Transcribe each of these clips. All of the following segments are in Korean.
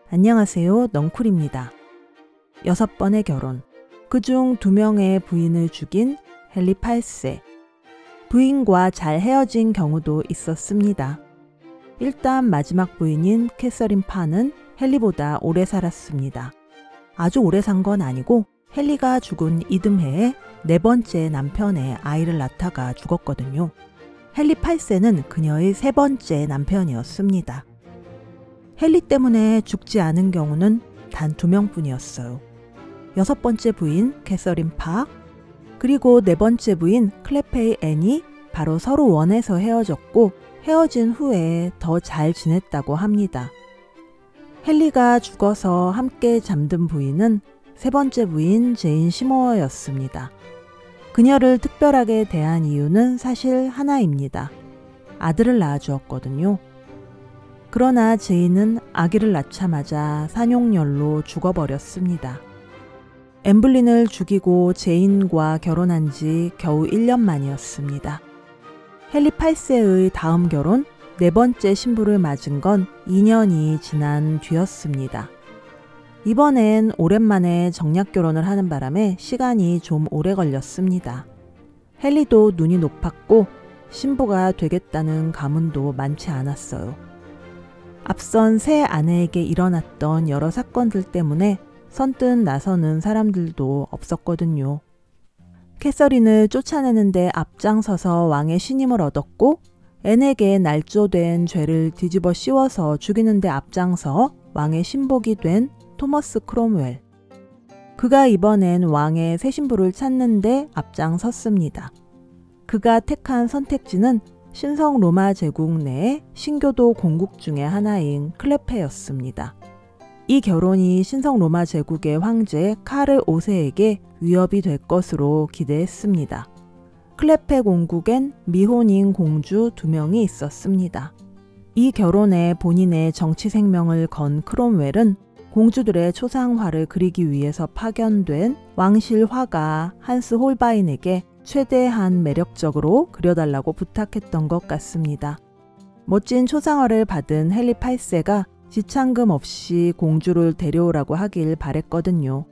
안녕하세요, 넝쿨입니다. 6번의 결혼. 그중 2명의 부인을 죽인 헨리 8세. 부인과 잘 헤어진 경우도 있었습니다. 일단 마지막 부인인 캐서린 파는 헨리보다 오래 살았습니다. 아주 오래 산 건 아니고 헨리가 죽은 이듬해에 4번째 남편의 아이를 낳다가 죽었거든요. 헨리 8세는 그녀의 3번째 남편이었습니다. 헨리 때문에 죽지 않은 경우는 단 2명뿐이었어요. 6번째 부인 캐서린 파, 그리고 4번째 부인 클레페이 앤이 바로 서로 원해서 헤어졌고 헤어진 후에 더 잘 지냈다고 합니다. 헨리가 죽어서 함께 잠든 부인은 3번째 부인 제인 시모어였습니다. 그녀를 특별하게 대한 이유는 사실 하나입니다. 아들을 낳아주었거든요. 그러나 제인은 아기를 낳자마자 산용열로 죽어버렸습니다. 엠블린을 죽이고 제인과 결혼한 지 겨우 1년 만이었습니다. 헨리 8세의 다음 결혼, 4번째 신부를 맞은 건 2년이 지난 뒤였습니다. 이번엔 오랜만에 정략 결혼을 하는 바람에 시간이 좀 오래 걸렸습니다. 헨리도 눈이 높았고 신부가 되겠다는 가문도 많지 않았어요. 앞선 새 아내에게 일어났던 여러 사건들 때문에 선뜻 나서는 사람들도 없었거든요. 캐서린을 쫓아내는데 앞장서서 왕의 신임을 얻었고 앤에게 날조된 죄를 뒤집어 씌워서 죽이는데 앞장서 왕의 신복이 된 토머스 크롬웰. 그가 이번엔 왕의 새 신부를 찾는데 앞장섰습니다. 그가 택한 선택지는 신성 로마 제국 내의 신교도 공국 중의 하나인 클레페였습니다. 이 결혼이 신성 로마 제국의 황제 카를 5세에게 위협이 될 것으로 기대했습니다. 클레페 공국엔 미혼인 공주 2명이 있었습니다. 이 결혼에 본인의 정치 생명을 건 크롬웰은 공주들의 초상화를 그리기 위해서 파견된 왕실 화가 한스 홀바인에게 최대한 매력적으로 그려달라고 부탁했던 것 같습니다. 멋진 초상화를 받은 헨리 8세가 지참금 없이 공주를 데려오라고 하길 바랬거든요.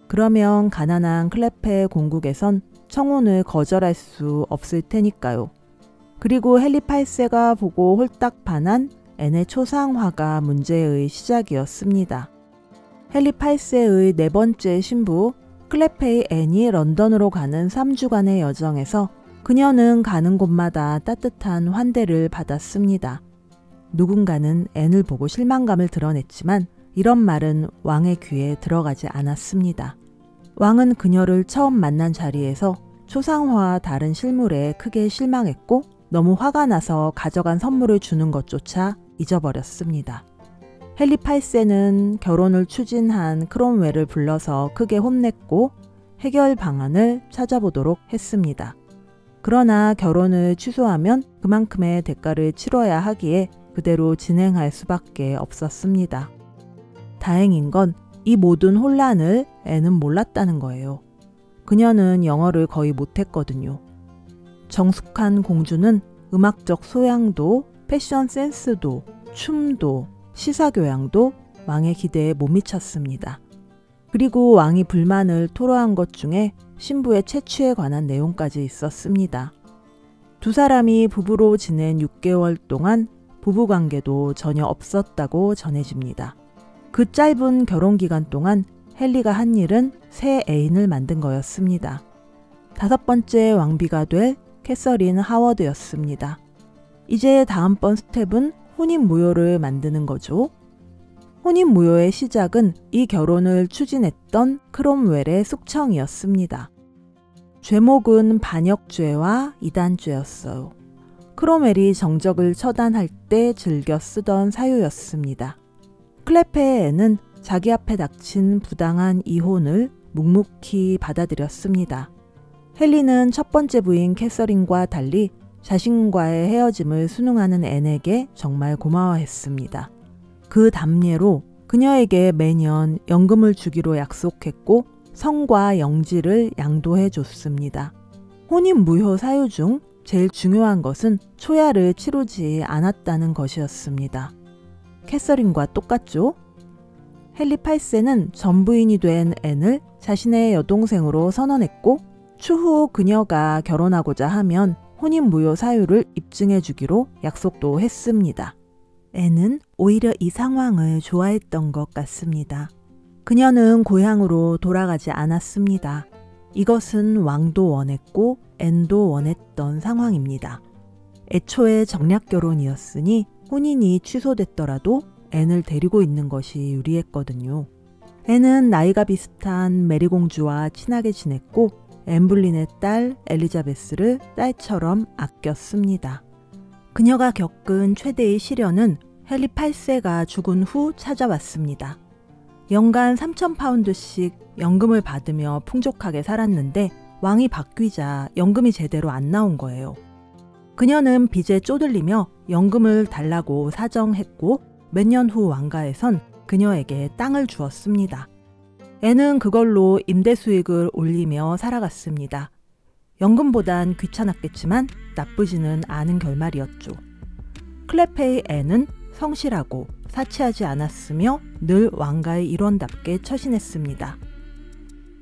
그러면 가난한 클레페 공국에선 청혼을 거절할 수 없을 테니까요. 그리고 헨리 8세가 보고 홀딱 반한 앤의 초상화가 문제의 시작이었습니다. 헨리 8세의 4번째 신부 클레페이 앤이 런던으로 가는 3주간의 여정에서 그녀는 가는 곳마다 따뜻한 환대를 받았습니다. 누군가는 앤을 보고 실망감을 드러냈지만 이런 말은 왕의 귀에 들어가지 않았습니다. 왕은 그녀를 처음 만난 자리에서 초상화와 다른 실물에 크게 실망했고 너무 화가 나서 가져간 선물을 주는 것조차 잊어버렸습니다. 헨리 8세는 결혼을 추진한 크롬웰을 불러서 크게 혼냈고 해결 방안을 찾아보도록 했습니다. 그러나 결혼을 취소하면 그만큼의 대가를 치러야 하기에 그대로 진행할 수밖에 없었습니다. 다행인 건 이 모든 혼란을 앤은 몰랐다는 거예요. 그녀는 영어를 거의 못했거든요. 정숙한 공주는 음악적 소양도, 패션 센스도, 춤도, 시사교양도 왕의 기대에 못 미쳤습니다. 그리고 왕이 불만을 토로한 것 중에 신부의 채취에 관한 내용까지 있었습니다. 2 사람이 부부로 지낸 6개월 동안 부부관계도 전혀 없었다고 전해집니다. 그 짧은 결혼기간 동안 헨리가 한 일은 새 애인을 만든 거였습니다. 5번째 왕비가 될 캐서린 하워드였습니다. 이제 다음번 스텝은 혼인무효를 만드는 거죠. 혼인무효의 시작은 이 결혼을 추진했던 크롬웰의 숙청이었습니다. 죄목은 반역죄와 이단죄였어요. 크롬웰이 정적을 처단할 때 즐겨 쓰던 사유였습니다. 클레페에는 자기 앞에 닥친 부당한 이혼을 묵묵히 받아들였습니다. 헨리는 첫 번째 부인 캐서린과 달리 자신과의 헤어짐을 순응하는 앤에게 정말 고마워했습니다. 그 담례로 그녀에게 매년 연금을 주기로 약속했고 성과 영지를 양도해 줬습니다. 혼인무효 사유 중 제일 중요한 것은 초야를 치르지 않았다는 것이었습니다. 캐서린과 똑같죠? 헨리 8세는 전부인이 된 앤을 자신의 여동생으로 선언했고 추후 그녀가 결혼하고자 하면 혼인무효 사유를 입증해 주기로 약속도 했습니다. 앤은 오히려 이 상황을 좋아했던 것 같습니다. 그녀는 고향으로 돌아가지 않았습니다. 이것은 왕도 원했고 앤도 원했던 상황입니다. 애초에 정략 결혼이었으니 혼인이 취소됐더라도 앤을 데리고 있는 것이 유리했거든요. 앤은 나이가 비슷한 메리 공주와 친하게 지냈고 앤블린의 딸 엘리자베스를 딸처럼 아꼈습니다. 그녀가 겪은 최대의 시련은 헨리 8세가 죽은 후 찾아왔습니다. 연간 3,000파운드씩 연금을 받으며 풍족하게 살았는데 왕이 바뀌자 연금이 제대로 안 나온 거예요. 그녀는 빚에 쪼들리며 연금을 달라고 사정했고 몇 년 후 왕가에선 그녀에게 땅을 주었습니다. 앤은 그걸로 임대 수익을 올리며 살아갔습니다. 연금보단 귀찮았겠지만 나쁘지는 않은 결말이었죠. 클레페의 앤은 성실하고 사치하지 않았으며 늘 왕가의 일원답게 처신했습니다.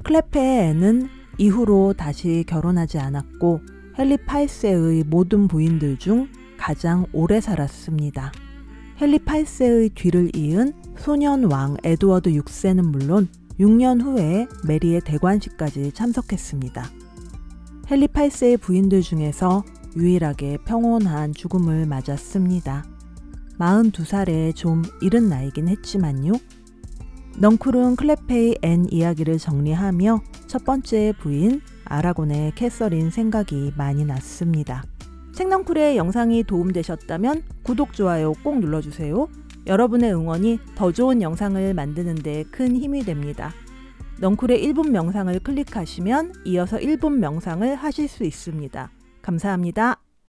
클레페의 앤은 이후로 다시 결혼하지 않았고 헨리 8세의 모든 부인들 중 가장 오래 살았습니다. 헨리 8세의 뒤를 이은 소년 왕 에드워드 6세는 물론 6년 후에 메리의 대관식까지 참석했습니다. 헨리 8세의 부인들 중에서 유일하게 평온한 죽음을 맞았습니다. 42살에 좀 이른 나이긴 했지만요. 넝쿨은 클레페의 앤 이야기를 정리하며 첫 번째 부인 아라곤의 캐서린 생각이 많이 났습니다. 책넝쿨의 영상이 도움되셨다면 구독, 좋아요 꼭 눌러주세요. 여러분의 응원이 더 좋은 영상을 만드는 데 큰 힘이 됩니다. 넝쿨의 1분 명상을 클릭하시면 이어서 1분 명상을 하실 수 있습니다. 감사합니다.